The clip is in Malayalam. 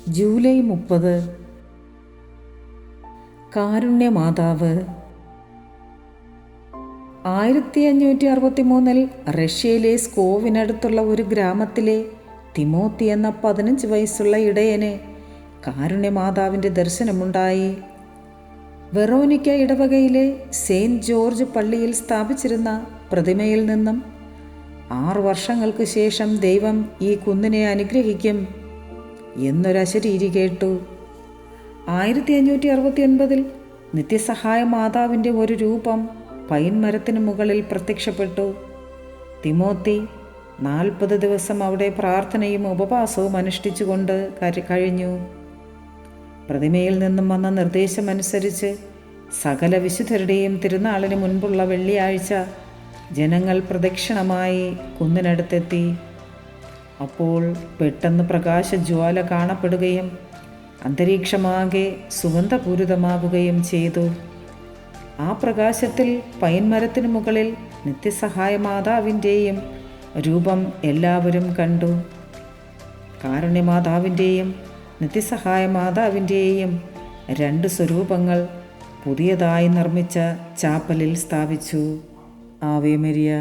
ജൂലൈ 30 കാരുണ്യമാതാവ്. 1563 റഷ്യയിലെ സ്കോവിനടുത്തുള്ള ഒരു ഗ്രാമത്തിലെ തിമോത്തി എന്ന 15 വയസ്സുള്ള ഇടയന് കാരുണ്യമാതാവിൻ്റെ ദർശനമുണ്ടായി. വെറോനിക്ക ഇടവകയിലെ സെയിൻറ്റ് ജോർജ് പള്ളിയിൽ സ്ഥാപിച്ചിരുന്ന പ്രതിമയിൽ നിന്നും 6 വർഷങ്ങൾക്ക് ശേഷം ദൈവം ഈ കുന്നിനെ അനുഗ്രഹിക്കും എന്നൊരശരീരി കേട്ടു. 1569 നിത്യസഹായ മാതാവിൻ്റെ ഒരു രൂപം പൈൻ മരത്തിന് മുകളിൽ പ്രത്യക്ഷപ്പെട്ടു. തിമോത്തി 40 ദിവസം അവിടെ പ്രാർത്ഥനയും ഉപവാസവും അനുഷ്ഠിച്ചുകൊണ്ട് കഴിഞ്ഞു. പ്രതിമയിൽ നിന്നും വന്ന നിർദ്ദേശമനുസരിച്ച് സകല വിശുദ്ധരുടെയും തിരുനാളിന് മുൻപുള്ള വെള്ളിയാഴ്ച ജനങ്ങൾ പ്രദക്ഷിണമായി കുന്നിനടുത്തെത്തി. അപ്പോൾ പെട്ടെന്ന് പ്രകാശജ്വാല കാണപ്പെടുകയും അന്തരീക്ഷമാകെ സുഗന്ധപൂരിതമാകുകയും ചെയ്തു. ആ പ്രകാശത്തിൽ പൈൻ മരത്തിനു മുകളിൽ നിത്യസഹായ മാതാവിൻ്റെയും രൂപം എല്ലാവരും കണ്ടു. കാരുണ്യമാതാവിൻ്റെയും നിത്യസഹായ മാതാവിൻ്റെയും 2 സ്വരൂപങ്ങൾ പുതിയതായി നിർമ്മിച്ച ചാപ്പലിൽ സ്ഥാപിച്ചു. Ave Maria.